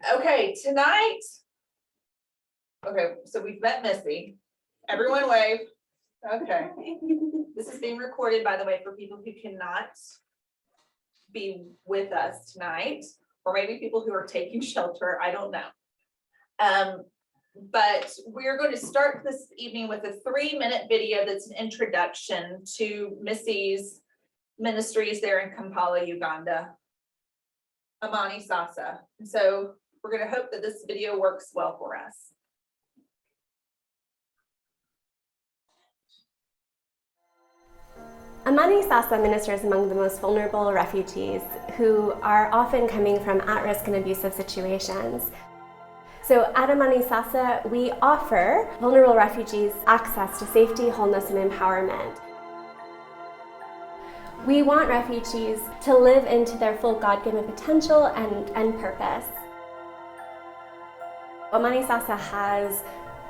Okay, tonight. Okay, so we've met Missy. Everyone wave. Okay. This is being recorded, by the way, for people who cannot be with us tonight, or maybe people who are taking shelter. I don't know. But we're going to start this evening with a 3-minute video that's an introduction to Missy's ministries there in Kampala, Uganda. Amani Sasa. And so we're going to hope that this video works well for us. Amani Sasa ministers among the most vulnerable refugees who are often coming from at-risk and abusive situations. So at Amani Sasa, we offer vulnerable refugees access to safety, wholeness, and empowerment. We want refugees to live into their full God-given potential and purpose. Amani Sasa has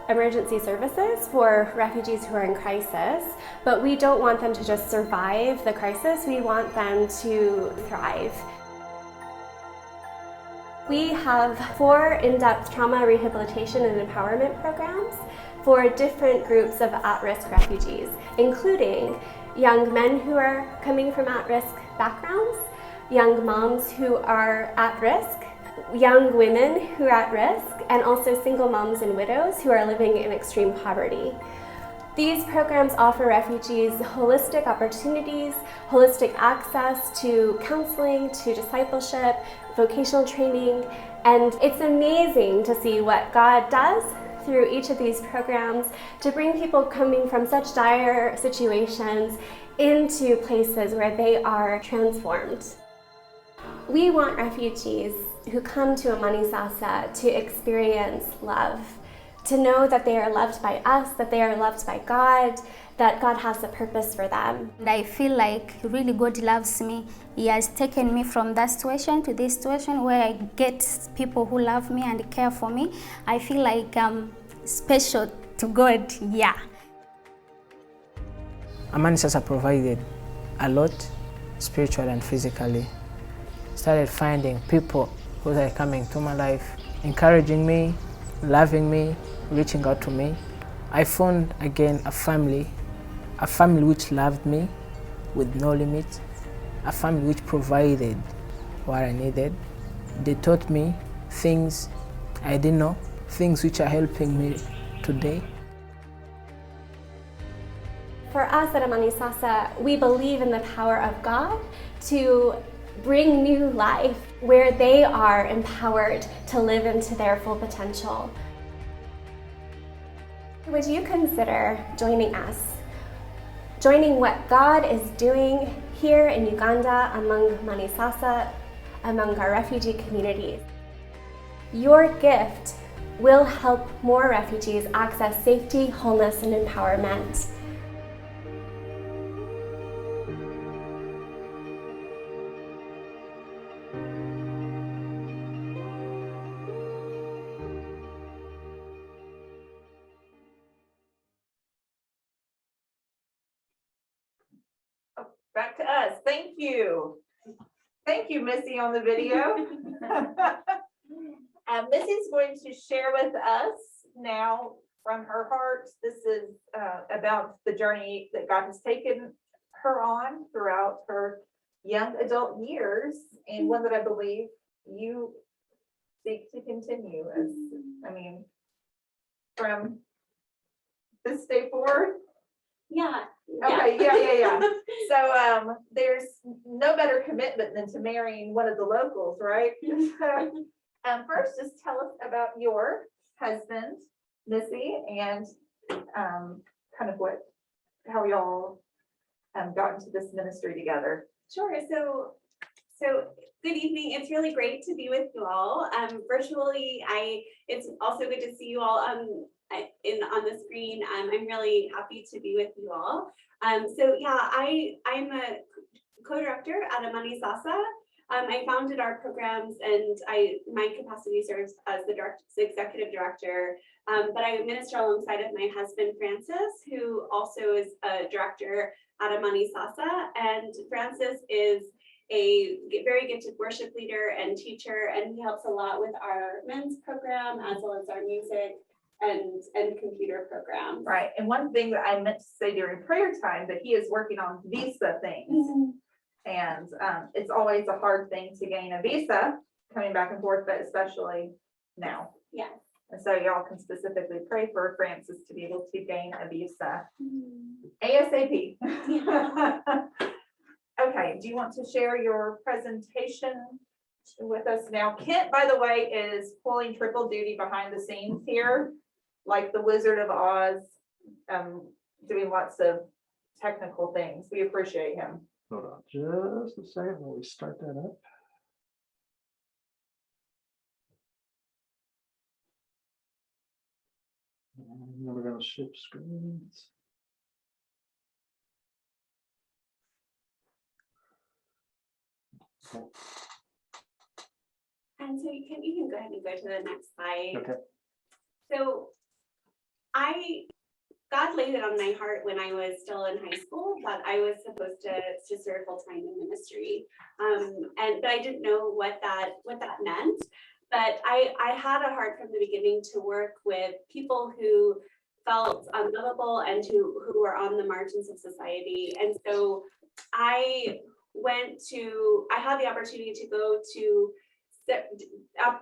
emergency services for refugees who are in crisis, but we don't want them to just survive the crisis, we want them to thrive. We have 4 in-depth trauma rehabilitation and empowerment programs for different groups of at-risk refugees, including young men who are coming from at-risk backgrounds, young moms who are at risk, young women who are at risk, and also single moms and widows who are living in extreme poverty. These programs offer refugees holistic opportunities, holistic access to counseling, to discipleship, vocational training, and it's amazing to see what God does through each of these programs to bring people coming from such dire situations into places where they are transformed. We want refugees who come to Amani Sasa to experience love, to know that they are loved by us, that they are loved by God, that God has a purpose for them. And I feel like really God loves me. He has taken me from that situation to this situation where I get people who love me and care for me. I feel like I'm special to God, yeah. Amani Sasa provided a lot, spiritually and physically. Started finding people who are coming to my life, encouraging me, loving me, reaching out to me. I found again a family which loved me with no limit, a family which provided what I needed. They taught me things I didn't know, things which are helping me today. For us at Amani Sasa, we believe in the power of God to bring new life where they are empowered to live into their full potential. Would you consider joining us? Joining what God is doing here in Uganda among Amani Sasa, among our refugee communities. Your gift will help more refugees access safety, wholeness, and empowerment. Back to us. Thank you. Thank you, Missy, on the video. Missy's going to share with us now from her heart. This is about the journey that God has taken her on throughout her young adult years, and one that I believe you seek to continue as, from this day forward. Yeah. Okay, yeah. So there's no better commitment than to marrying one of the locals, right? So first, just tell us about your husband, Missy, and kind of how y'all got into this ministry together. Sure. So good evening. It's really great to be with you all. Virtually, it's also good to see you all on the screen. I'm really happy to be with you all. So yeah, I'm a co-director at Amani Sasa. I founded our programs, and my capacity serves as the executive director. But I minister alongside of my husband Francis, who also is a director at Amani Sasa. And Francis is very gifted worship leader and teacher, and he helps a lot with our men's program as well as our music and computer program. Right, and one thing that I meant to say during prayer time, that he is working on visa things. And it's always a hard thing to gain a visa coming back and forth, but especially now. Yeah. And so y'all can specifically pray for Francis to be able to gain a visa ASAP. Okay, do you want to share your presentation with us now? Kent, by the way, is pulling triple duty behind the scenes here, like the Wizard of Oz, doing lots of technical things. We appreciate him. Hold on just a second while we start that up. And then we're going to shift screens. Okay. And so you can go ahead and go to the next slide. Okay. So God laid it on my heart when I was still in high school that I was supposed to serve full time in ministry, but I didn't know what that meant. But I had a heart from the beginning to work with people who felt unlovable and who were on the margins of society. And so I had the opportunity to go to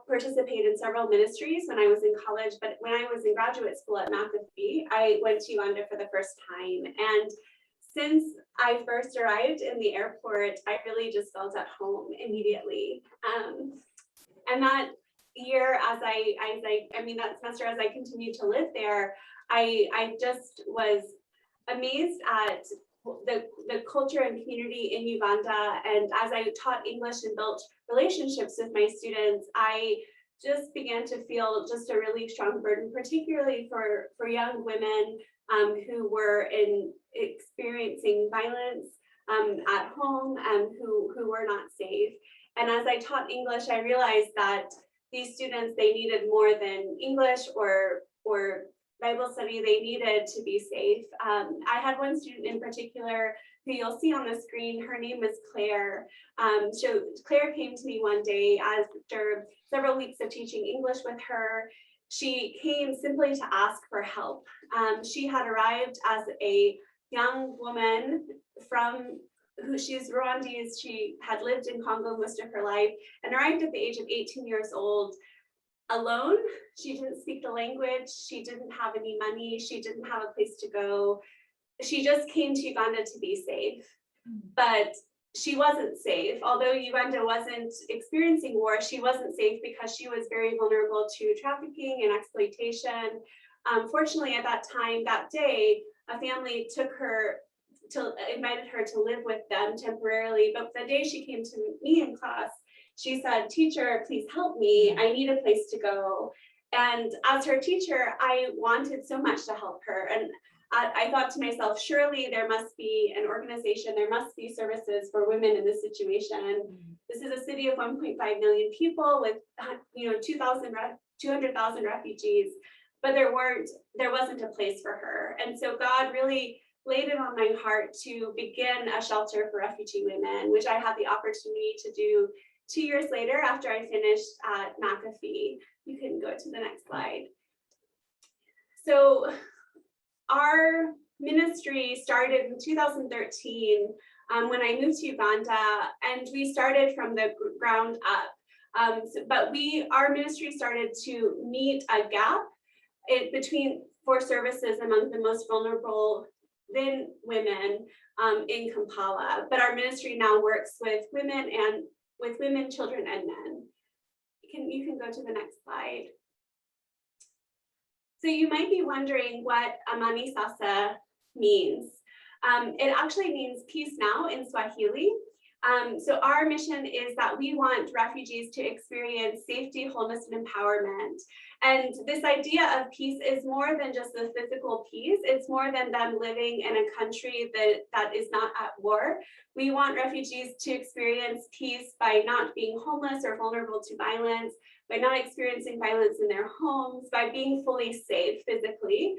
participate in several ministries when I was in college, but when I was in graduate school at McAfee, I went to Uganda for the first time. And since I first arrived in the airport, I really just felt at home immediately. And that year, that semester, as I continued to live there, I just was amazed at the culture and community in Uganda. And as I taught English and built relationships with my students, I just began to feel just a really strong burden, particularly for young women who were experiencing violence at home and who were not safe. And as I taught English, I realized that these students, they needed more than English or Bible study, they needed to be safe. I had one student in particular who you'll see on the screen. Her name is Claire. So Claire came to me one day after several weeks of teaching English with her. She came simply to ask for help. She had arrived as a young woman she's Rwandese. She had lived in Congo most of her life and arrived at the age of 18 years old alone. She didn't speak the language. She didn't have any money. She didn't have a place to go. She just came to Uganda to be safe, but she wasn't safe. Although Uganda wasn't experiencing war, she wasn't safe because she was very vulnerable to trafficking and exploitation. Fortunately, at that time, that day, a family invited her to live with them temporarily. But the day she came to me in class, she said, "Teacher, please help me. I need a place to go." And as her teacher, I wanted so much to help her. And I thought to myself, surely there must be an organization, there must be services for women in this situation. This is a city of 1.5 million people with 200,000 refugees, but there wasn't a place for her. And so God really laid it on my heart to begin a shelter for refugee women, which I had the opportunity to do 2 years later after I finished at McAfee. You can go to the next slide. So our ministry started in 2013 when I moved to Uganda, and we started from the ground up. Our ministry started to meet a gap for services among the most vulnerable then women in Kampala. But our ministry now works with women, children, and men. You can go to the next slide. So you might be wondering what Amani Sasa means. It actually means peace now in Swahili. So our mission is that we want refugees to experience safety, wholeness, and empowerment. And this idea of peace is more than just the physical peace. It's more than them living in a country that is not at war. We want refugees to experience peace by not being homeless or vulnerable to violence, by not experiencing violence in their homes, by being fully safe physically.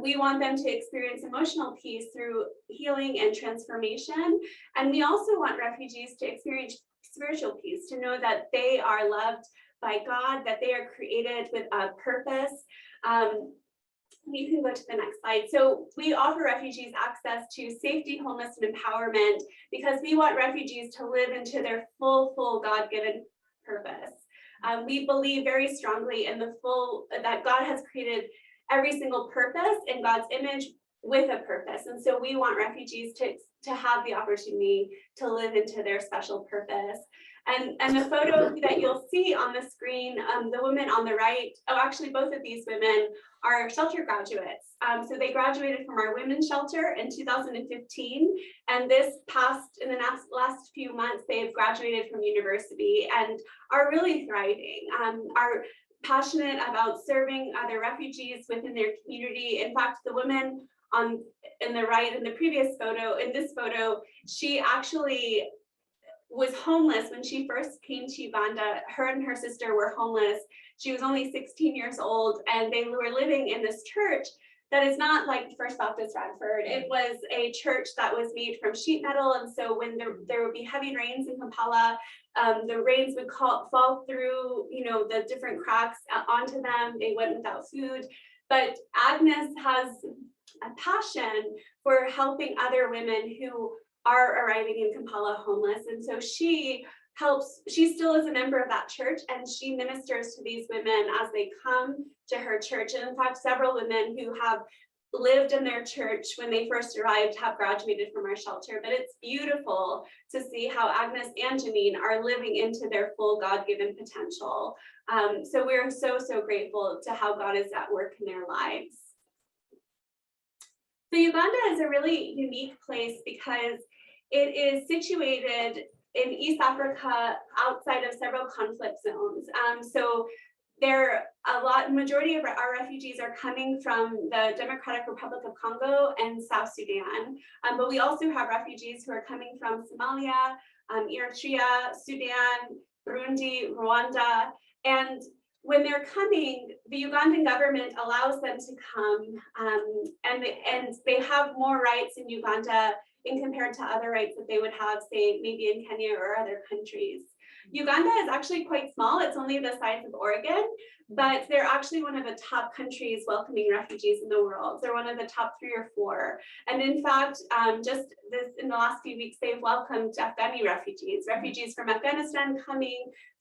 We want them to experience emotional peace through healing and transformation. And we also want refugees to experience spiritual peace, to know that they are loved by God, that they are created with a purpose. You can go to the next slide. So we offer refugees access to safety, wholeness, and empowerment because we want refugees to live into their full God-given purpose. We believe very strongly in that God has created every single purpose in God's image with a purpose. And so we want refugees to have the opportunity to live into their special purpose. And the photo that you'll see on the screen, the woman on the right, actually both of these women are shelter graduates. So they graduated from our women's shelter in 2015. And in the last few months, they've graduated from university and are really thriving, are passionate about serving other refugees within their community. In fact, the woman in the right in the previous photo, in this photo, she actually was homeless when she first came to Uganda. Her and her sister were homeless. She was only 16 years old, and they were living in this church that is not like First Baptist Radford. It was a church that was made from sheet metal, and so when there would be heavy rains in Kampala, the rains would fall through, the different cracks onto them. They went without food. But Agnes has a passion for helping other women who are arriving in Kampala homeless. And so she still is a member of that church, and she ministers to these women as they come to her church. And in fact, several women who have lived in their church when they first arrived have graduated from our shelter. But it's beautiful to see how Agnes and Janine are living into their full God-given potential. So we're so grateful to how God is at work in their lives. So Uganda is a really unique place because it is situated in East Africa outside of several conflict zones. So majority of our refugees are coming from the Democratic Republic of Congo and South Sudan. But we also have refugees who are coming from Somalia, Eritrea, Sudan, Burundi, Rwanda. And when they're coming, the Ugandan government allows them to come, and they have more rights in Uganda in compared to other rights that they would have, say, maybe in Kenya or other countries. Uganda is actually quite small. It's only the size of Oregon, but they're actually one of the top countries welcoming refugees in the world. They're one of the top 3 or 4. And in fact, in the last few weeks, they've welcomed Afghani refugees from Afghanistan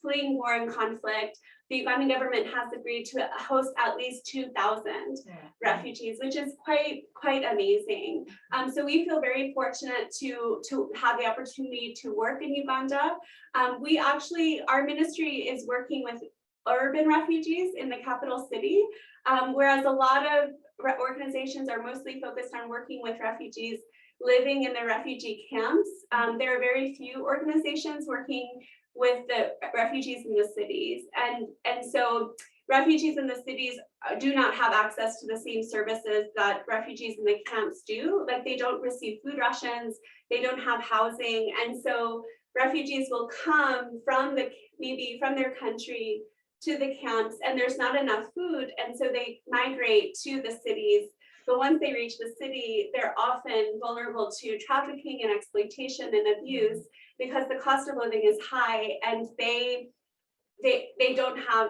fleeing war and conflict. The Ugandan government has agreed to host at least 2,000 refugees, which is quite amazing. So we feel very fortunate to have the opportunity to work in Uganda. Our ministry is working with urban refugees in the capital city, whereas a lot of organizations are mostly focused on working with refugees living in the refugee camps. There are very few organizations working with the refugees in the cities. And so refugees in the cities do not have access to the same services that refugees in the camps do. Like, they don't receive food rations, they don't have housing. And so refugees will come maybe from their country to the camps, and there's not enough food. And so they migrate to the cities. But once they reach the city, they're often vulnerable to trafficking and exploitation and abuse because the cost of living is high, and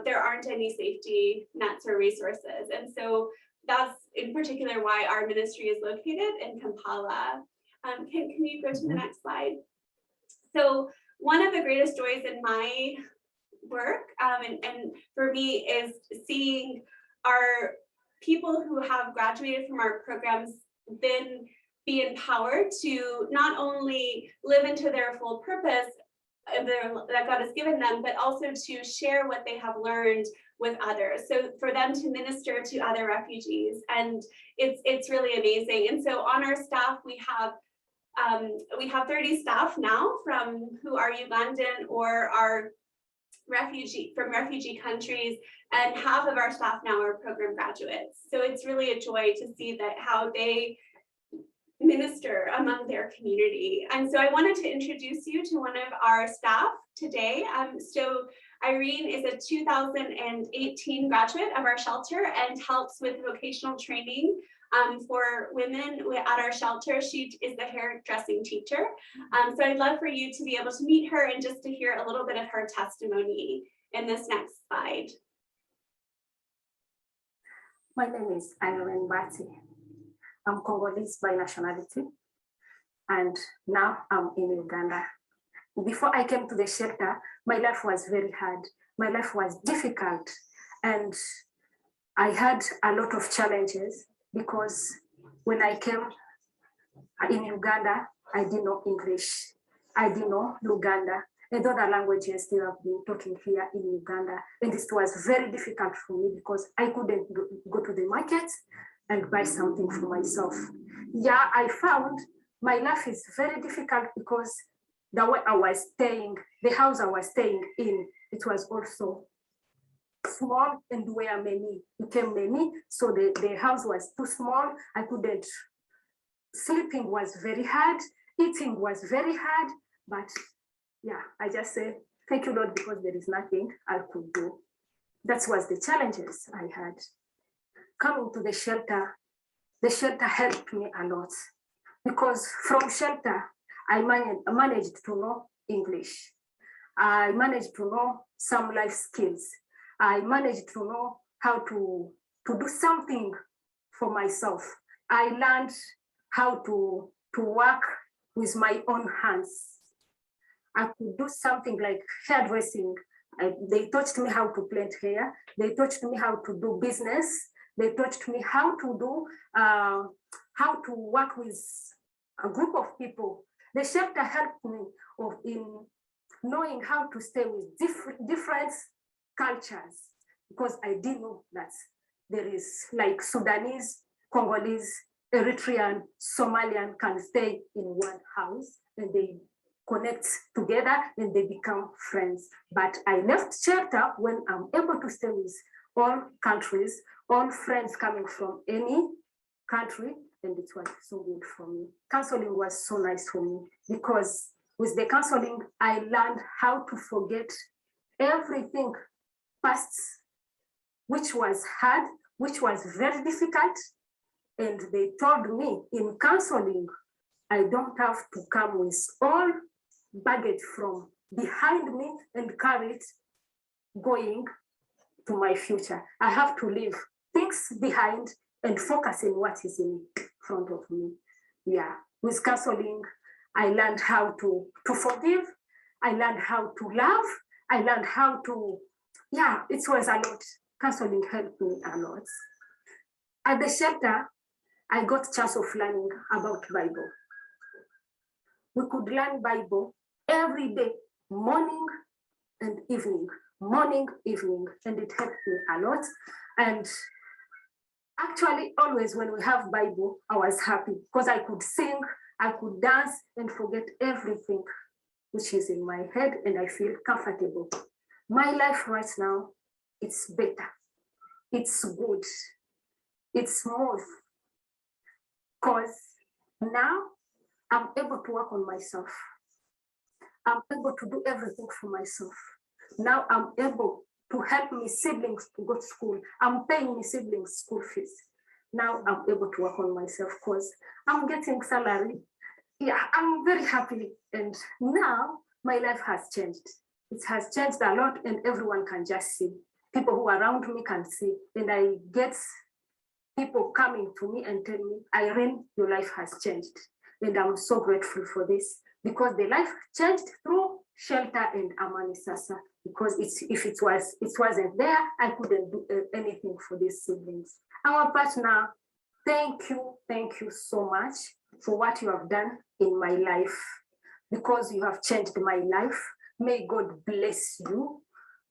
there aren't any safety nets or resources. And so that's in particular why our ministry is located in Kampala. Can you go to the next slide? So one of the greatest joys in my work and for me is seeing our people who have graduated from our programs then be empowered to not only live into their full purpose that God has given them, but also to share what they have learned with others. So for them to minister to other refugees, and it's really amazing. And so on our staff, we have 30 staff now who are Ugandan or are from refugee countries, and half of our staff now are program graduates. So it's really a joy to see how they minister among their community. And so I wanted to introduce you to one of our staff today. So Irene is a 2018 graduate of our shelter and helps with vocational training For women at our shelter. She is the hairdressing teacher. So I'd love for you to be able to meet her and just to hear a little bit of her testimony in this next slide. My name is Irene Bati. I'm Congolese by nationality, and now I'm in Uganda. Before I came to the shelter, my life was very hard. My life was difficult, and I had a lot of challenges because when I came in Uganda, I didn't know English. I didn't know Luganda and other languages they have been talking here in Uganda. And it was very difficult for me because I couldn't go to the market and buy something for myself. Yeah, I found my life is very difficult because the way I was staying, the house I was staying in, it was also small and where many became many. So the house was too small. I couldn't, sleeping was very hard, eating was very hard, but yeah, I just say, thank you, Lord, because there is nothing I could do. That was the challenges I had. Coming to the shelter helped me a lot because from shelter, I managed to know English. I managed to know some life skills. I managed to know how to do something for myself. I learned how to work with my own hands. I could do something like hairdressing. They taught me how to plant hair. They taught me how to do business. They taught me how to work with a group of people. The shelter helped me in knowing how to stay with different cultures because I didn't know that there is like Sudanese, Congolese, Eritrean, Somalian can stay in one house and they connect together and they become friends. But I left shelter when I'm able to stay with all countries, all friends coming from any country, and it was so good for me. Counseling was so nice for me because with the counseling, I learned how to forget everything past, which was hard, which was very difficult. And they told me in counseling, I don't have to come with all baggage from behind me and carry it going to my future. I have to leave things behind and focus on what is in front of me. Yeah, with counseling, I learned how to forgive. I learned how to love. I learned how to, yeah, it was a lot. Counseling helped me a lot. At the shelter, I got a chance of learning about Bible. We could learn Bible every day, morning and evening, and it helped me a lot. And actually, always when we have Bible, I was happy because I could sing, I could dance and forget everything which is in my head, and I feel comfortable. My life right now, it's better, it's good, it's smooth, because now I'm able to work on myself. I'm able to do everything for myself. Now I'm able to help my siblings to go to school. I'm paying my siblings school fees. Now I'm able to work on myself because I'm getting salary. Yeah, I'm very happy. And now my life has changed. It has changed a lot and everyone can just see. People who are around me can see. And I get people coming to me and tell me, Irene, your life has changed. And I'm so grateful for this because the life changed through shelter and Amani Sasa. Because if it wasn't there, I couldn't do anything for these siblings. Our partner, thank you so much for what you have done in my life, because you have changed my life. May God bless you.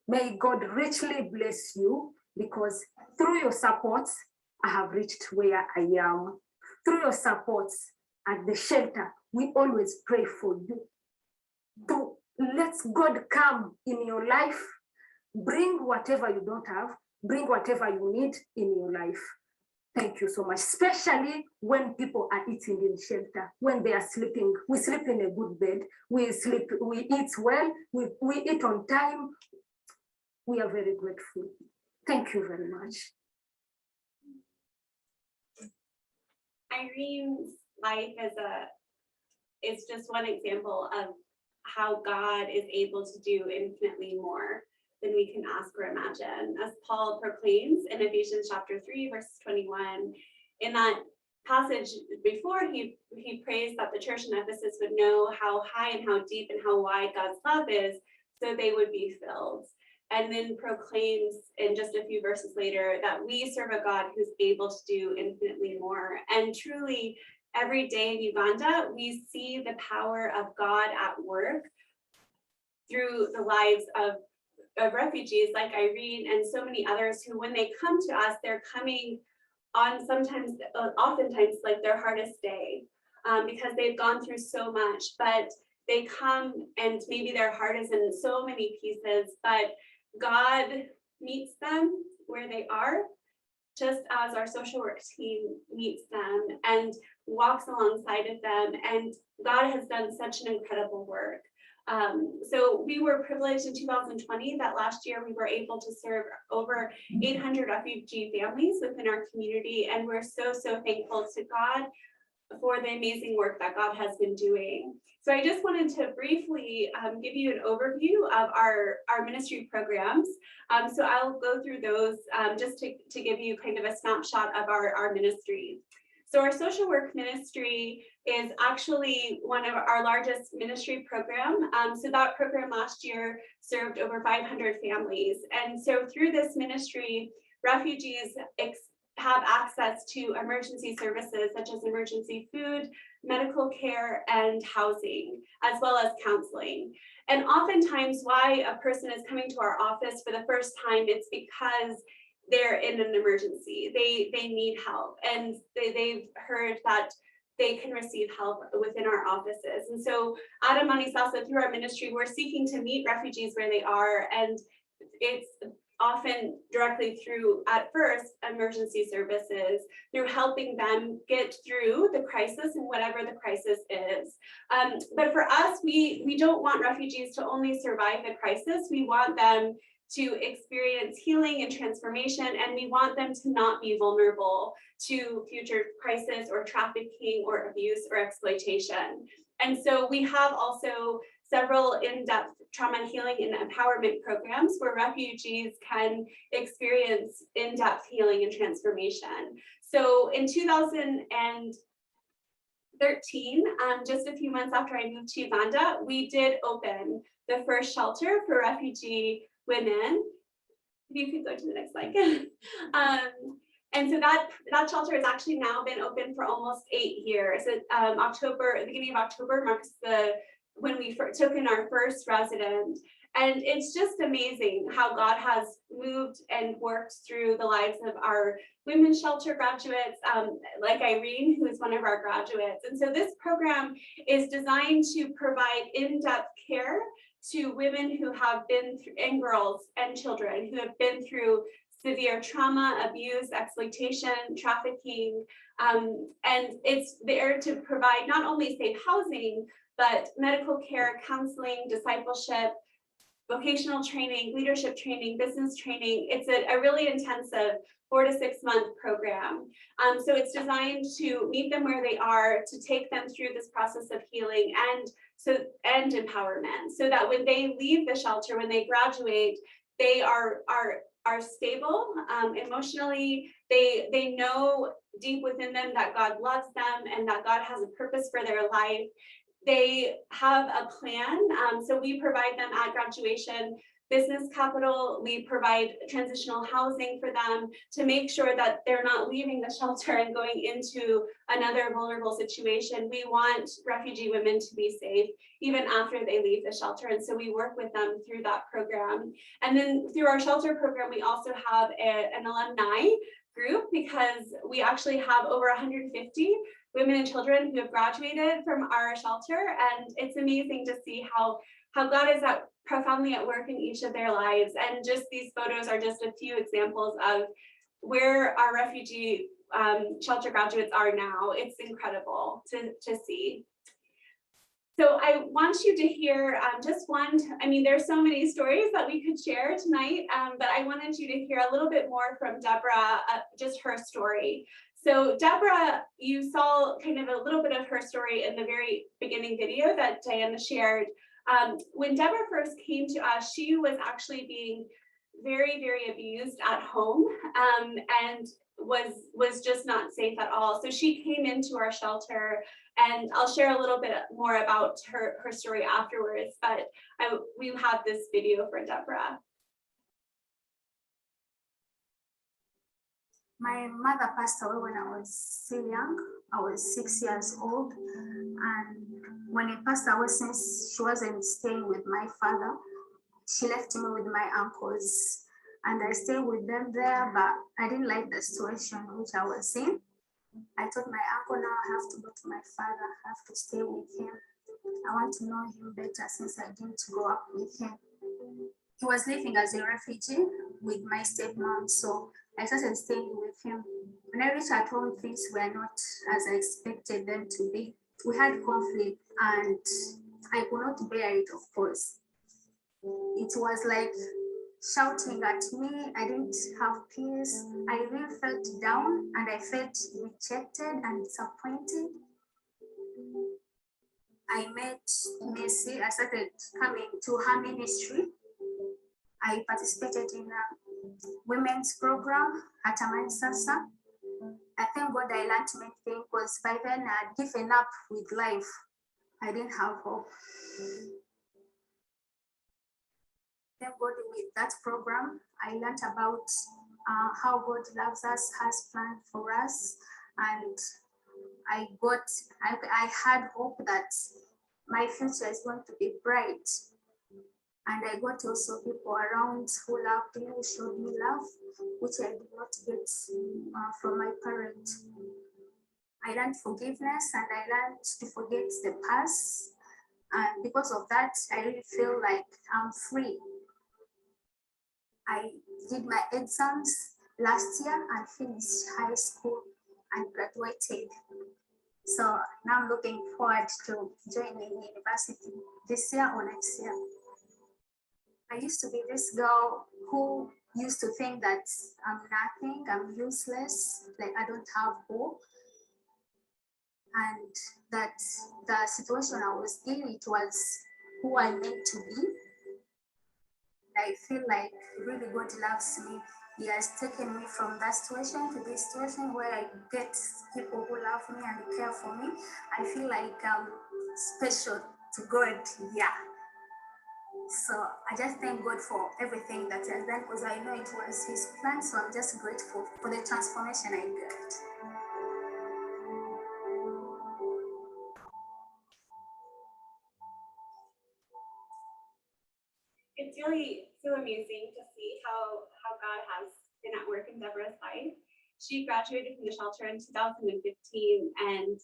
May God richly bless you, because through your support, I have reached where I am. Through your support at the shelter, we always pray for you. To let God come in your life, bring whatever you don't have, bring whatever you need in your life. Thank you so much, especially when people are eating in shelter, when they are sleeping. We sleep in a good bed, we eat well, we eat on time. We are very grateful. Thank you very much. Irene's life is just one example of how God is able to do infinitely more than we can ask or imagine. As Paul proclaims in Ephesians chapter 3, verse 21, in that passage before, he prays that the church in Ephesus would know how high and how deep and how wide God's love is, so they would be filled. And then proclaims in just a few verses later that we serve a God who's able to do infinitely more. And truly, every day in Uganda, we see the power of God at work through the lives of refugees like Irene and so many others who, when they come to us, they're coming on oftentimes like their hardest day, because they've gone through so much, but they come and maybe their heart is in so many pieces, but God meets them where they are, just as our social work team meets them and walks alongside of them. And God has done such an incredible work. So we were privileged in 2020 that last year we were able to serve over 800 refugee families within our community. And we're so, so thankful to God for the amazing work that God has been doing. So I just wanted to briefly give you an overview of our ministry programs. So I'll go through those just to give you kind of a snapshot of our ministry. So our social work ministry is actually one of our largest ministry program. So that program last year served over 500 families. And so through this ministry, refugees have access to emergency services such as emergency food, medical care, and housing, as well as counseling. And oftentimes why a person is coming to our office for the first time, it's because they're in an emergency. They need help, and they've heard that they can receive help within our offices. And so at Amani Sasa, through our ministry, we're seeking to meet refugees where they are, and it's often directly through, at first, emergency services, through helping them get through the crisis and whatever the crisis is. But for us, we don't want refugees to only survive the crisis. We want them to experience healing and transformation, and we want them to not be vulnerable to future crisis or trafficking or abuse or exploitation. And so we have also several in-depth trauma healing and empowerment programs where refugees can experience in-depth healing and transformation. So in 2013, just a few months after I moved to Uganda, we did open the first shelter for refugee women. If you could go to the next slide. And so that shelter has actually now been open for almost 8 years. The beginning of October marks when we took in our first resident. And it's just amazing how God has moved and worked through the lives of our women's shelter graduates, like Irene, who is one of our graduates. And so this program is designed to provide in-depth care to women who have been through, and girls and children who have been through severe trauma, abuse, exploitation, trafficking, and it's there to provide not only safe housing, but medical care, counseling, discipleship, vocational training, leadership training, business training. It's a really intensive 4 to 6 month program. So it's designed to meet them where they are, to take them through this process of healing and empowerment, so that when they leave the shelter, when they graduate, they are stable emotionally. They know deep within them that God loves them and that God has a purpose for their life. They have a plan. So we provide them at graduation business capital. We provide transitional housing for them to make sure that they're not leaving the shelter and going into another vulnerable situation. We want refugee women to be safe even after they leave the shelter. And so we work with them through that program. And then through our shelter program, we also have an alumni group, because we actually have over 150 women and children who have graduated from our shelter. And it's amazing to see how God is profoundly at work in each of their lives. And just these photos are just a few examples of where our refugee shelter graduates are now. It's incredible to see. So I want you to hear just one, I mean, there's so many stories that we could share tonight, but I wanted you to hear a little bit more from Deborah, just her story. So Deborah, you saw kind of a little bit of her story in the very beginning video that Diana shared. When Deborah first came to us, she was actually being very, very abused at home, and was just not safe at all. So she came into our shelter, and I'll share a little bit more about her story afterwards, but we have this video for Deborah. My mother passed away when I was still young. I was 6 years old. And when he passed away, since she wasn't staying with my father, she left me with my uncles. And I stayed with them there, but I didn't like the situation which I was in. I told my uncle, now I have to go to my father, I have to stay with him. I want to know him better since I didn't grow up with him. He was living as a refugee with my stepmom, so I started staying with him. When I reached at home, things were not as I expected them to be. We had conflict and I could not bear it, of course. It was like shouting at me. I didn't have peace. I really felt down and I felt rejected and disappointed. I met Missy. I started coming to her ministry. I participated in a women's program at Amanisasa. I thank God I learned many things because by then I had given up with life. I didn't have hope. Thank God with that program, I learned about how God loves us, has planned for us, and I had hope that my future is going to be bright. And I got also people around who loved me, who showed me love, which I did not get from my parents. I learned forgiveness and I learned to forget the past. And because of that, I really feel like I'm free. I did my exams last year and finished high school and graduated. So now I'm looking forward to joining university this year or next year. I used to be this girl who used to think that I'm nothing, I'm useless, like I don't have hope. And that the situation I was in, it was who I meant to be. I feel like really God loves me. He has taken me from that situation to this situation where I get people who love me and care for me. I feel like I'm special to God, yeah. So I just thank God for everything that He has done because I know it was His plan. So I'm just grateful for the transformation I got. It's really so amazing to see how God has been at work in Deborah's life. She graduated from the shelter in 2015, and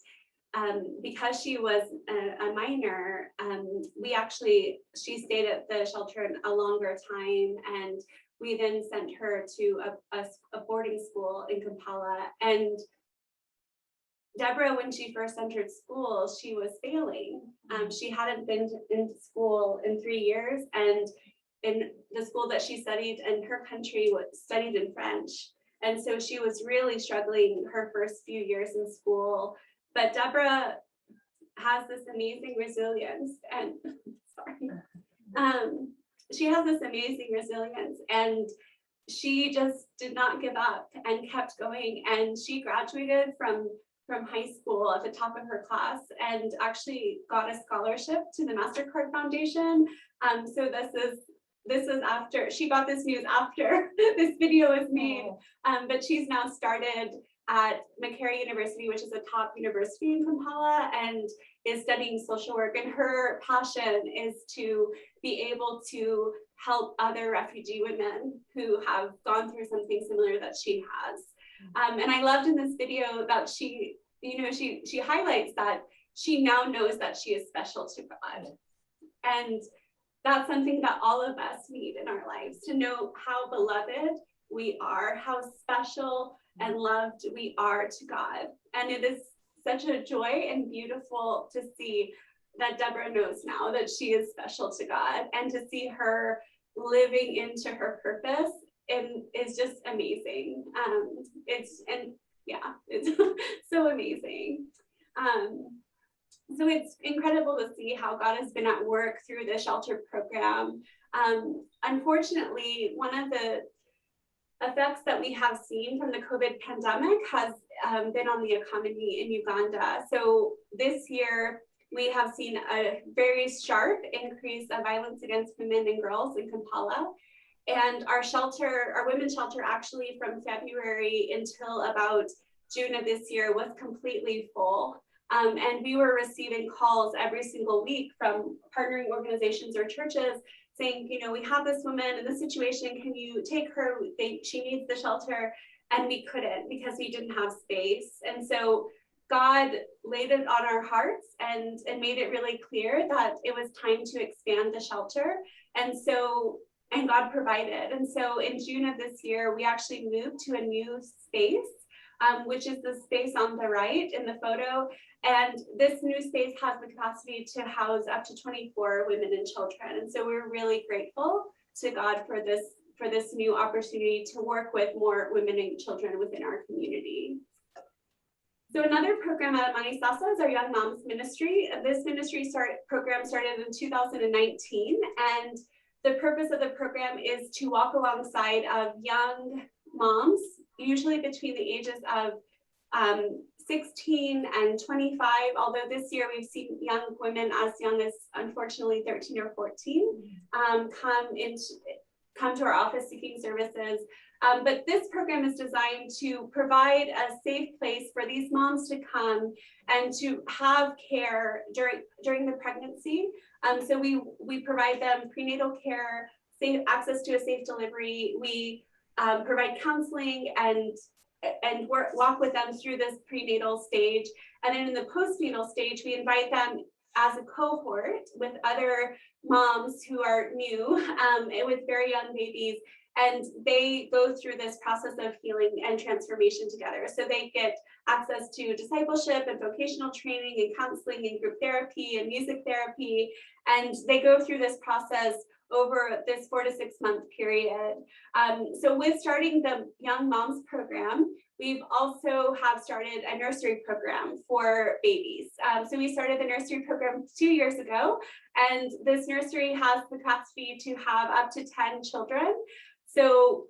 because she was a minor, she stayed at the shelter a longer time, and we then sent her to a boarding school in Kampala. And Deborah, when she first entered school, she was failing. She hadn't been into school in 3 years, and in the school that she studied in her country studied in French. And so she was really struggling her first few years in school. But Deborah has this amazing resilience, and she has this amazing resilience, and she just did not give up and kept going. And she graduated from high school at the top of her class and actually got a scholarship to the MasterCard Foundation. So this is after she got this news after this video was made, but she's now started at Macquarie University, which is a top university in Kampala, and is studying social work. And her passion is to be able to help other refugee women who have gone through something similar that she has. And I loved in this video that she highlights that she now knows that she is special to God. And that's something that all of us need in our lives, to know how beloved we are, how special and loved we are to God. And it is such a joy and beautiful to see that Deborah knows now that she is special to God, and to see her living into her purpose and is just amazing. It's so amazing. So it's incredible to see how God has been at work through the shelter program. Unfortunately, one of the effects that we have seen from the COVID pandemic has been on the economy in Uganda. So this year, we have seen a very sharp increase of violence against women and girls in Kampala. And our shelter, our women's shelter, actually from February until about June of this year was completely full. And we were receiving calls every single week from partnering organizations or churches saying, you know, we have this woman in this situation, can you take her? She needs the shelter. And we couldn't because we didn't have space. And so God laid it on our hearts and made it really clear that it was time to expand the shelter. And God provided. And so in June of this year, we actually moved to a new space, which is the space on the right in the photo. And this new space has the capacity to house up to 24 women and children. And so we're really grateful to God for this new opportunity to work with more women and children within our community. So another program at Amani Sasa is our Young Moms Ministry. This ministry program started in 2019, and the purpose of the program is to walk alongside of young moms, usually between the ages of 16 and 25, although this year we've seen young women as young as, unfortunately, 13 or 14 come to our office seeking services. But this program is designed to provide a safe place for these moms to come and to have care during the pregnancy. So we provide them prenatal care, safe access to a safe delivery. We provide counseling and walk with them through this prenatal stage. And then in the postnatal stage, we invite them as a cohort with other moms who are new with very young babies, and they go through this process of healing and transformation together. So they get access to discipleship and vocational training and counseling and group therapy and music therapy, and they go through this process over this 4 to 6 month period. So with starting the Young Moms program, we've also have started a nursery program for babies. So we started the nursery program 2 years ago, and this nursery has the capacity to have up to 10 children. So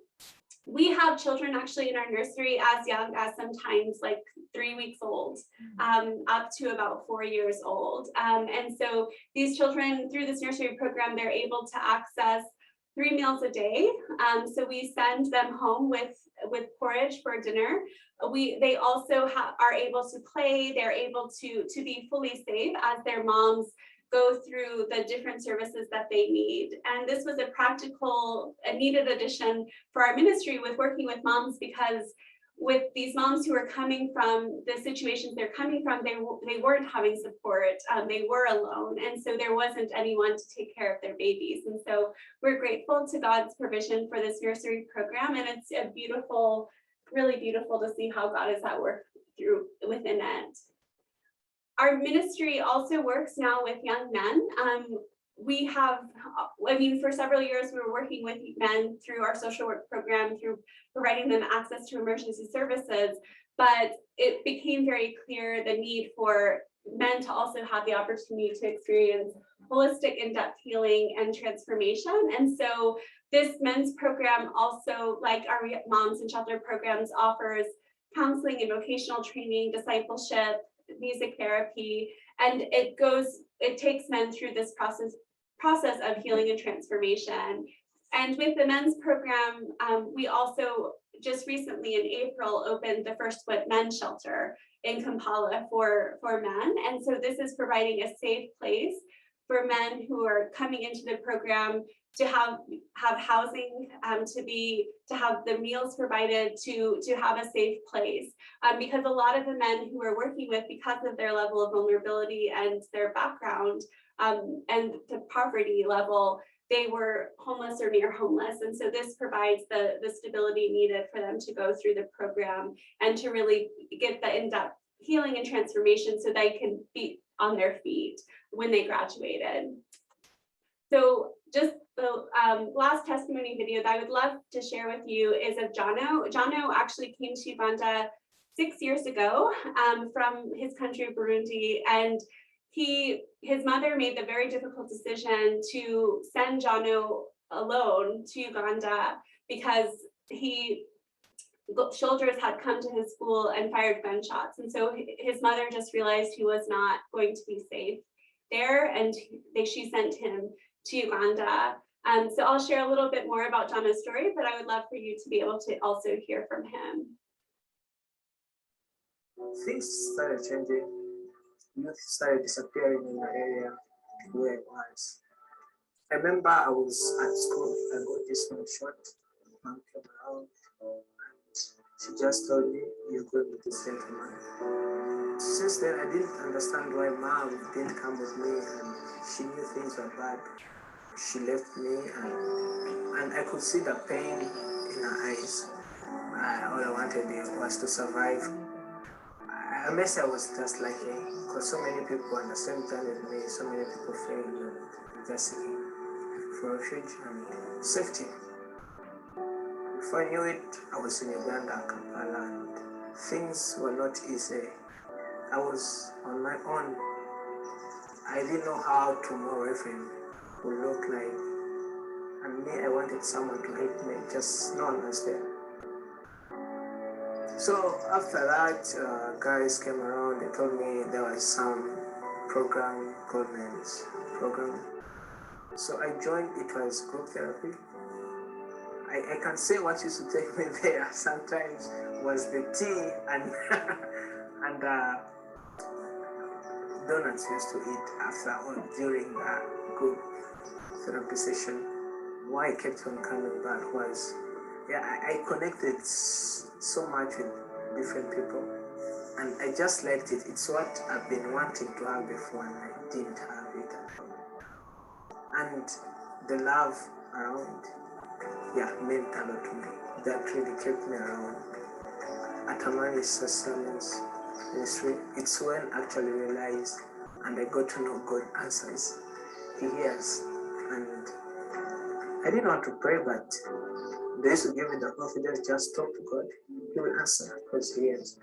we have children actually in our nursery as young as sometimes like 3 weeks old, up to about 4 years old. And so these children, through this nursery program, they're able to access 3 meals a day. So we send them home with porridge for dinner. They also are able to play. They're able to be fully safe as their moms go through the different services that they need. And this was a needed addition for our ministry with working with moms, because with these moms who are coming from the situations they're coming from, they weren't having support, they were alone. And so there wasn't anyone to take care of their babies. And so we're grateful to God's provision for this nursery program. And it's a beautiful, really beautiful to see how God is at work within it. Our ministry also works now with young men. We have, for several years, we were working with men through our social work program, through providing them access to emergency services, but it became very clear the need for men to also have the opportunity to experience holistic, in-depth healing and transformation. And so this men's program also, like our Moms and Shelter programs, offers counseling and vocational training, discipleship, music therapy, and it takes men through this process of healing and transformation. And with the men's program, we also just recently in April opened the first men's shelter in Kampala for men. And so this is providing a safe place for men who are coming into the program to have housing, to have the meals provided, to have a safe place. Because a lot of the men who we're working with, because of their level of vulnerability and their background and the poverty level, they were homeless or near homeless. And so this provides the stability needed for them to go through the program and to really get the in-depth healing and transformation so they can be on their feet when they graduated. So just the last testimony video that I would love to share with you is of Jono. Jono actually came to Uganda 6 years ago from his country, Burundi, and his mother made the very difficult decision to send Jono alone to Uganda because soldiers had come to his school and fired gunshots. And so his mother just realized he was not going to be safe there, and she sent him to Uganda. So I'll share a little bit more about Jono's story, but I would love for you to be able to also hear from him. Things started changing. Youth started disappearing in the area where I was. I remember I was at school. I got this one shot. Mom came around and she just told me, "You're going with this gentleman." Since then, I didn't understand why Mom didn't come with me, and she knew things were bad. She left me, and I could see the pain in her eyes. All I wanted was to survive. I guess I was just lucky because so many people on the same time with me, so many people failed and just seeking for refuge and safety. Before I knew it, I was in Uganda, Kampala, and things were not easy. I was on my own. I didn't know how tomorrow evening would look like. And me, I wanted someone to help me, just no one was there. So after that, guys came around, they told me there was some program, government's program. So I joined, it was group therapy. I can say what used to take me there sometimes was the tea and and donuts used to eat after or during the group therapy session. Why I kept on coming back was, I connected so much with different people, and I just liked it. It's what I've been wanting to have before, and I didn't have it. And the love around, meant a lot to me. That really kept me around. At Amani Sustenance Ministry, it's when I actually realized, and I got to know God answers. He hears, and I didn't want to pray, but they used to give me the confidence, just talk to God, He will answer because He hears.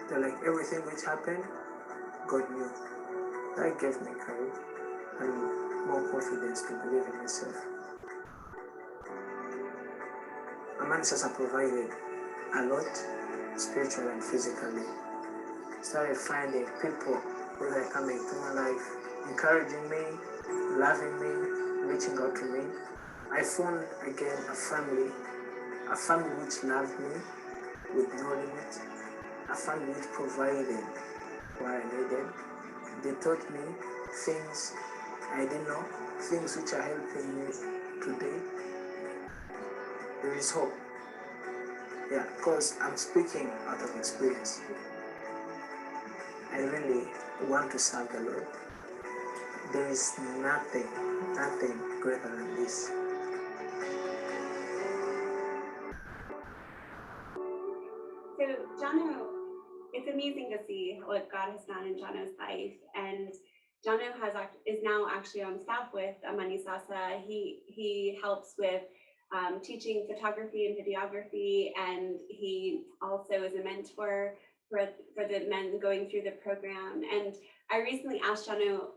So like everything which happened, God knew. That gave me courage and more confidence to believe in myself. Amani Sasa provided a lot, spiritually and physically. Started finding people who are coming to my life, encouraging me, loving me, reaching out to me. I found again a family which loved me with no limit, a family which provided what I needed. They taught me things I didn't know, things which are helping me today. There is hope. Because I'm speaking out of experience. I really want to serve the Lord. There is nothing greater than this. So Jono, it's amazing to see what God has done in Jono's life, and Jono is now actually on staff with Amani Sasa. He helps with teaching photography and videography, and he also is a mentor for the men going through the program. And I recently asked Jono,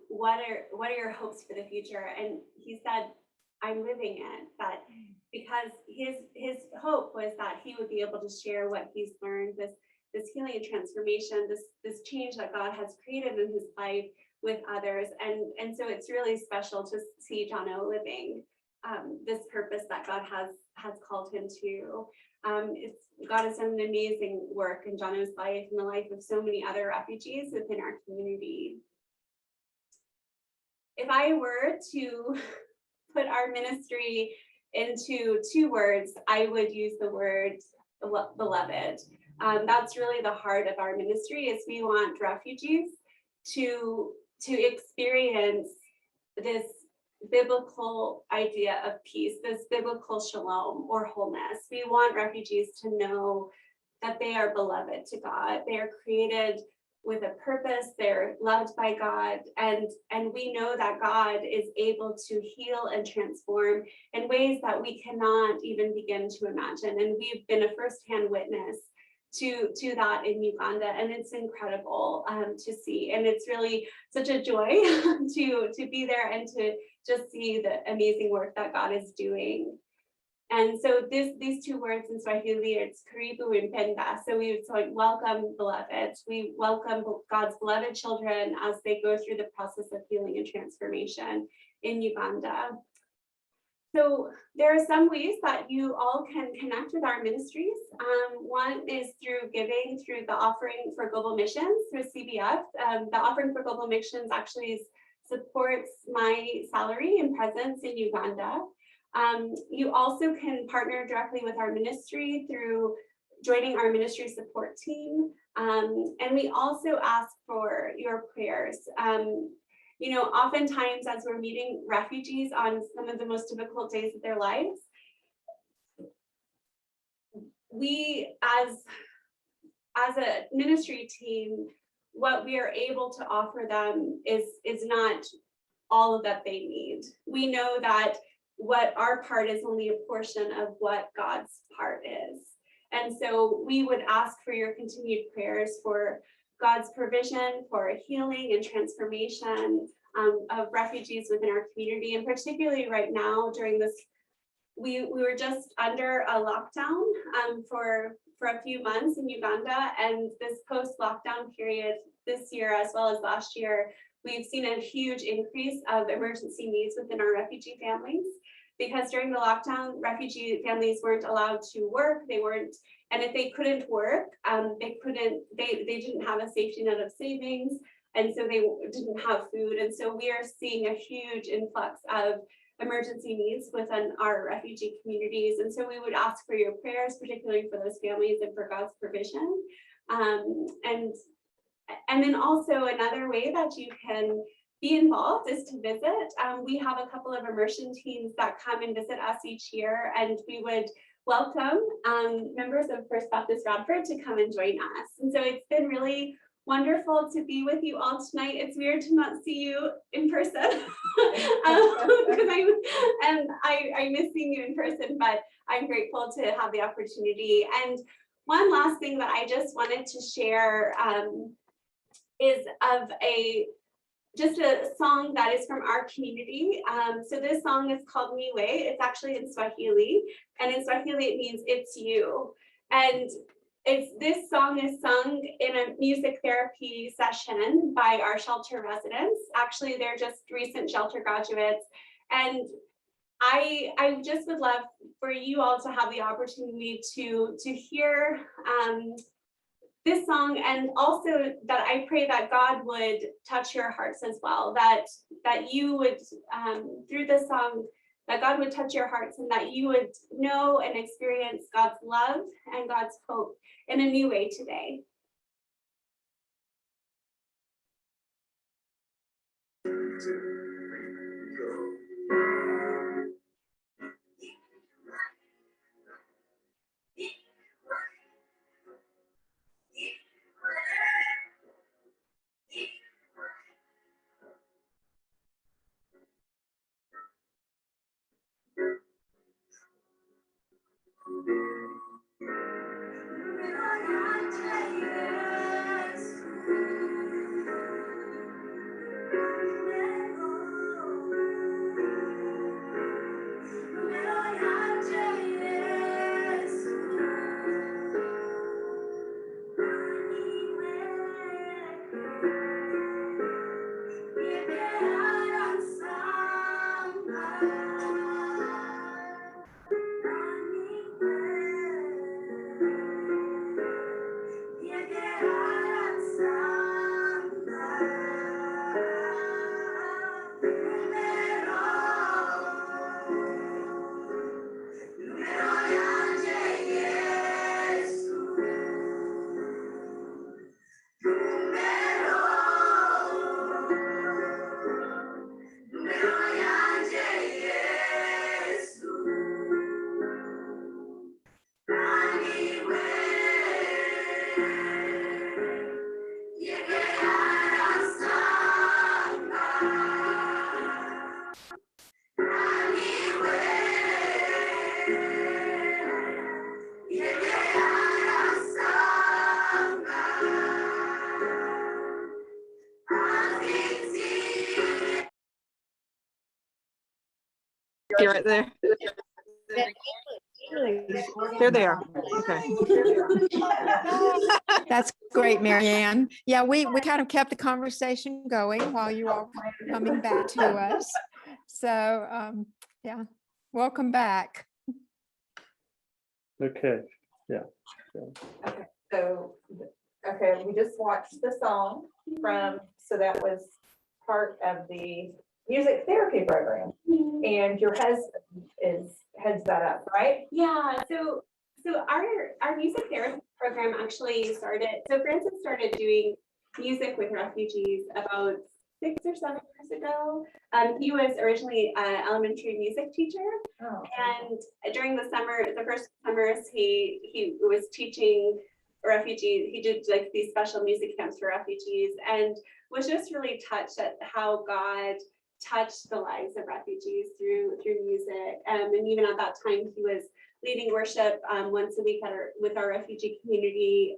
what are your hopes for the future? And he said, I'm living it, that because his hope was that he would be able to share what he's learned, this healing and transformation, this change that God has created in his life with others. And so it's really special to see Jono living this purpose that God has called him to. God has done an amazing work in Jono's life and the life of so many other refugees within our community. If I were to put our ministry into 2 words, I would use the word beloved. That's really the heart of our ministry, is we want refugees to experience this biblical idea of peace, this biblical shalom or wholeness. We want refugees to know that they are beloved to God. They are created with a purpose. They're loved by God, and we know that God is able to heal and transform in ways that we cannot even begin to imagine. And we've been a firsthand witness to that in Uganda, and it's incredible to see. And it's really such a joy to be there and to just see the amazing work that God is doing. And so these two words in Swahili, it's karibu and penda. So we would say, welcome, beloved. We welcome God's beloved children as they go through the process of healing and transformation in Uganda. So there are some ways that you all can connect with our ministries. One is through giving through the offering for global missions through CBF. The offering for global missions actually supports my salary and presence in Uganda. You also can partner directly with our ministry through joining our ministry support team. And we also ask for your prayers. You know, oftentimes as we're meeting refugees on some of the most difficult days of their lives, we as a ministry team, what we are able to offer them is not all that they need. We know that what our part is only a portion of what God's part is. And so we would ask for your continued prayers for God's provision for healing and transformation of refugees within our community, and particularly right now during this, we were just under a lockdown for a few months in Uganda, and this post-lockdown period this year as well as last year, we've seen a huge increase of emergency needs within our refugee families, because during the lockdown, refugee families weren't allowed to work. They weren't, and if they couldn't work, they didn't have a safety net of savings, and so they didn't have food. And so we are seeing a huge influx of emergency needs within our refugee communities. And so we would ask for your prayers, particularly for those families and for God's provision. And then also another way that you can be involved is to visit. We have a couple of immersion teams that come and visit us each year, and we would welcome members of First Baptist Radford to come and join us. And so it's been really wonderful to be with you all tonight. It's weird to not see you in person because I miss seeing you in person, but I'm grateful to have the opportunity. And one last thing that I just wanted to share is of just a song that is from our community. So this song is called Niwe. It's actually in Swahili, and in Swahili it means it's you. And this song is sung in a music therapy session by our shelter residents. Actually, they're just recent shelter graduates. And I just would love for you all to have the opportunity to hear this song, and also that I pray that God would touch your hearts as well, that you would, through this song, that God would touch your hearts and that you would know and experience God's love and God's hope in a new way today. jerky right there. There they are. Okay. That's great, Marianne. Yeah, we kind of kept the conversation going while you all were coming back to us. So, yeah, welcome back. Okay, yeah. Okay, so, okay, we just watched the song from, so that was part of the music therapy program. And your husband heads that up, right? Yeah, so our music therapy program actually started, so Francis started doing music with refugees about 6 or 7 years ago. He was originally an elementary music teacher. Oh. And during the summer, the first summers, he was teaching refugees. He did like these special music camps for refugees, and was just really touched at how God touched the lives of refugees through music. And even at that time, he was leading worship once a week with our refugee community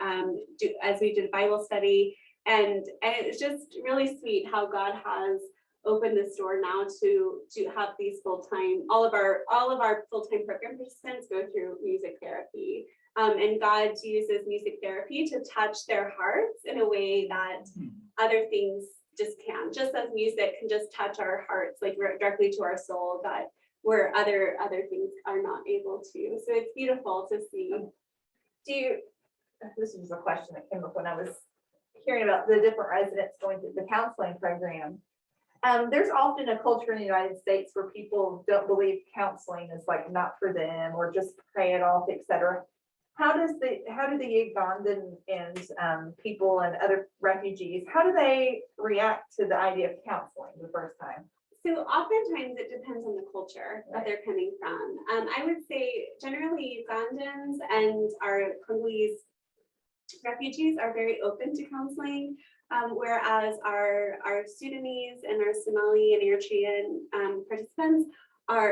as we did Bible study. And it's just really sweet how God has opened this door now to have these full-time, all of our full-time program participants go through music therapy. And God uses music therapy to touch their hearts in a way that other things just can't. Just as music can just touch our hearts, like directly to our soul, that where other things are not able to. So it's beautiful to see. This was a question that came up when I was hearing about the different residents going through the counseling program. There's often a culture in the United States where people don't believe counseling is like not for them, or just pray it off, etc. How do the Ugandan and people and other refugees, how do they react to the idea of counseling the first time? So oftentimes it depends on the culture that they're coming from. I would say generally Ugandans and our Congolese refugees are very open to counseling, whereas our Sudanese and our Somali and Eritrean participants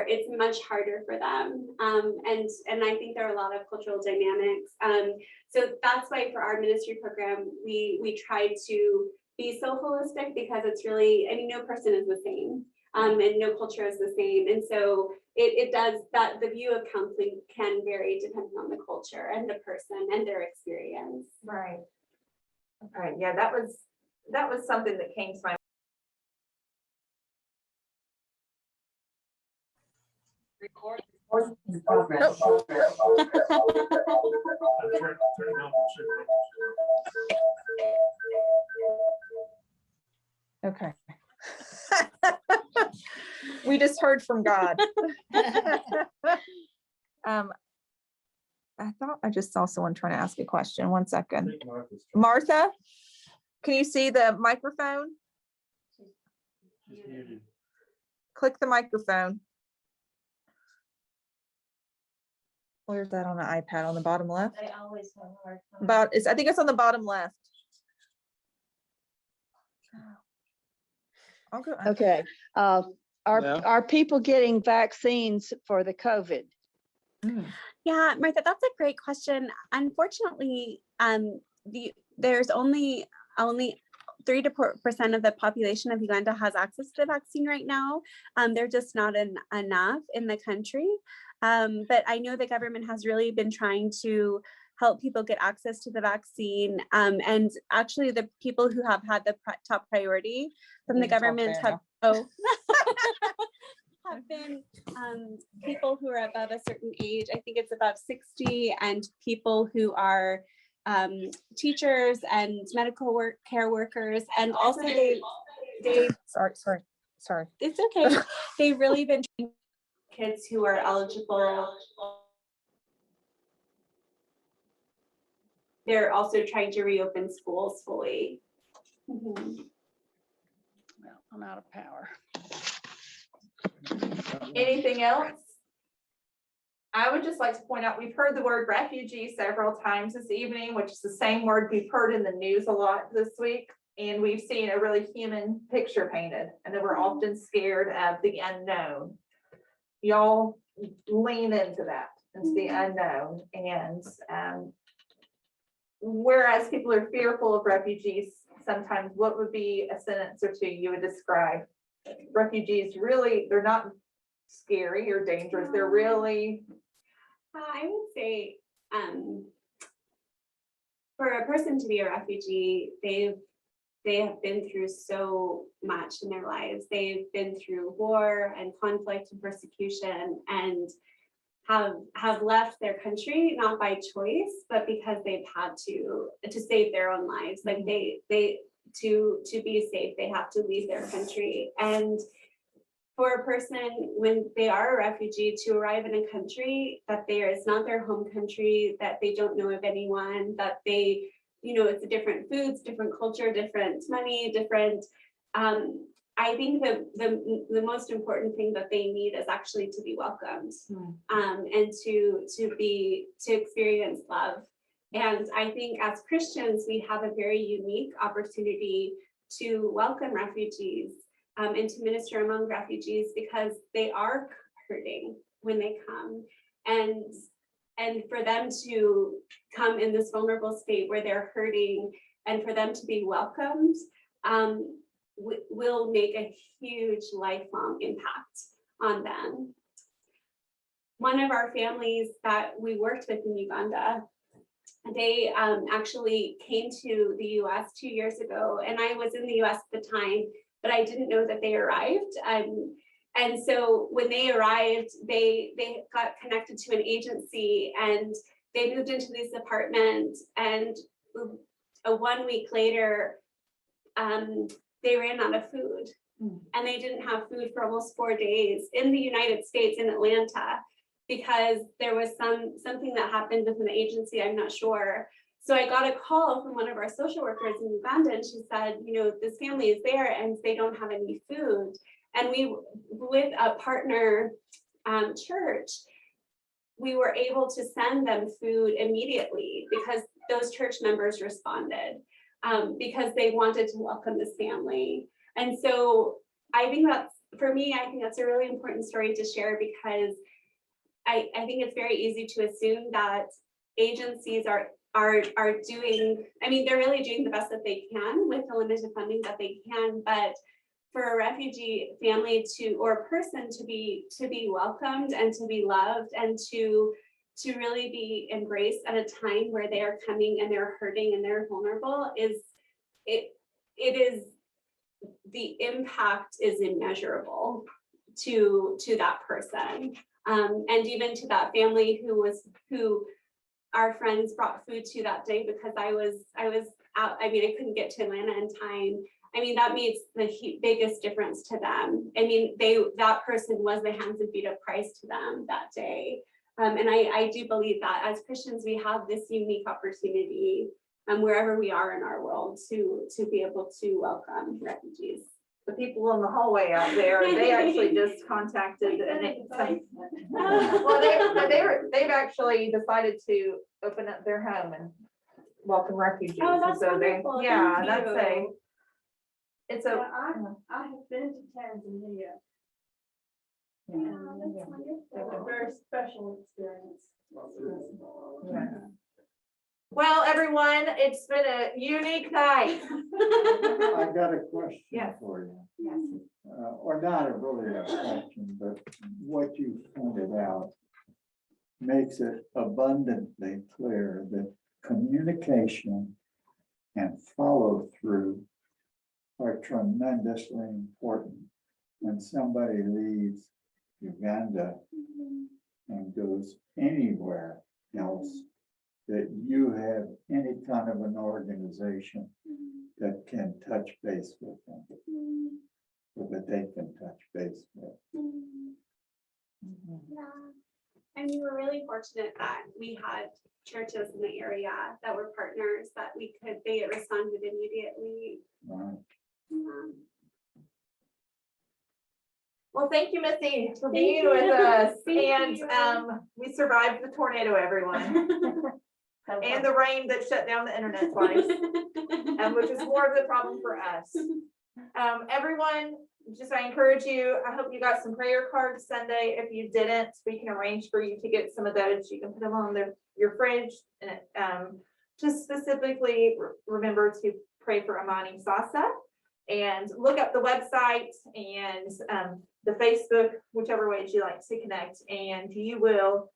it's much harder for them. And I think there are a lot of cultural dynamics. So that's why for our ministry program, we try to be so holistic, because it's really, I mean, no person is the same. And no culture is the same. And so it does that, the view of counseling can vary depending on the culture and the person and their experience. Right. Okay. Yeah, that was something that came to my in progress. Okay. We just heard from God. I thought I just saw someone trying to ask a question. One second. Martha, can you see the microphone? Click the microphone. Where's that on the iPad? On the bottom left? I always have a hard time. I think it's on the bottom left. I'll go. Okay, are people getting vaccines for the COVID? Yeah, Martha, that's a great question. Unfortunately, there's only 3% of the population of Uganda has access to the vaccine right now. They're just not enough in the country. But I know the government has really been trying to help people get access to the vaccine. And actually the people who have had the top priority from the government have been people who are above a certain age. I think it's above 60, and people who are teachers and medical care workers. And also they sorry. It's okay. They've really been kids who are eligible. They're also trying to reopen schools fully. Well, I'm out of power. Anything else? I would just like to point out, we've heard the word refugee several times this evening, which is the same word we've heard in the news a lot this week. And we've seen a really human picture painted, and that we're often scared of the unknown. Y'all lean into that, into the unknown. And whereas people are fearful of refugees, sometimes what would be a sentence or two you would describe? Refugees really, they're not scary or dangerous. They're really, I would say, for a person to be a refugee, they have been through so much in their lives. They've been through war and conflict and persecution, and have left their country, not by choice, but because they've had to save their own lives. Like they to be safe, they have to leave their country. And for a person, when they are a refugee, to arrive in a country that is not their home country, that they don't know of anyone, that they, it's a different foods, different culture, different money, different, I think the most important thing that they need is actually to be welcomed, and to experience love. And I think as Christians, we have a very unique opportunity to welcome refugees, and to minister among refugees, because they are hurting when they come, and for them to come in this vulnerable state where they're hurting, and for them to be welcomed, will make a huge lifelong impact on them. One of our families that we worked with in Uganda, they actually came to the US 2 years ago, and I was in the US at the time, but I didn't know that they arrived. And so when they arrived, they got connected to an agency, and they moved into this apartment, and 1 week later, they ran out of food, and they didn't have food for almost 4 days in the United States, in Atlanta, because there was something that happened within the agency, I'm not sure. So I got a call from one of our social workers in Uganda, and she said, this family is there and they don't have any food. And we, with a partner church, we were able to send them food immediately, because those church members responded, because they wanted to welcome this family. And so I think for me, I think that's a really important story to share, because I think it's very easy to assume that agencies are doing, they're really doing the best that they can with the limited funding that they can, but for a refugee family or a person to be welcomed and to be loved and to really be embraced at a time where they are coming and they're hurting and they're vulnerable, the impact is immeasurable to that person, and even to that family who our friends brought food to that day, because I was out. I couldn't get to Atlanta in time. That makes the biggest difference to them. That person was the hands and feet of Christ to them that day. And I do believe that as Christians, we have this unique opportunity, wherever we are in our world, to be able to welcome refugees. the people in the hallway out there, they actually just contacted they've actually decided to open up their home and welcome refugees. Oh, that's so wonderful. Yeah, Thank that's you. It's a. I have been to Tanzania. That's wonderful. It's a very special experience. Yeah. Well, everyone, it's been a unique night. I got a question for you. Yes. Or not really a question, but what you pointed out makes it abundantly clear that communication and follow through are tremendously important. When somebody leaves Uganda and goes anywhere else, that you have any kind of an organization that can touch base with them, or that they can touch base with. Yeah. And we were really fortunate that we had churches in the area that were partners that they responded immediately. Right. Yeah. Well, thank you, Missy, for being with us. And we survived the tornado, everyone. And the rain that shut down the internet twice, which is more of the problem for us. Everyone, I encourage you, I hope you got some prayer cards Sunday. If you didn't, we can arrange for you to get some of those. You can put them on your fridge. And just specifically remember to pray for Amani Sasa. and look up the website and the Facebook, whichever ways you like to connect, and you will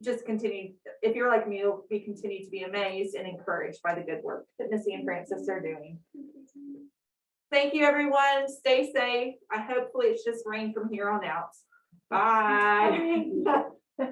just continue, if you're like me, you'll continue to be amazed and encouraged by the good work that Missy and Francis are doing. Thank you, everyone. Stay safe. Hopefully it's just rain from here on out. Bye.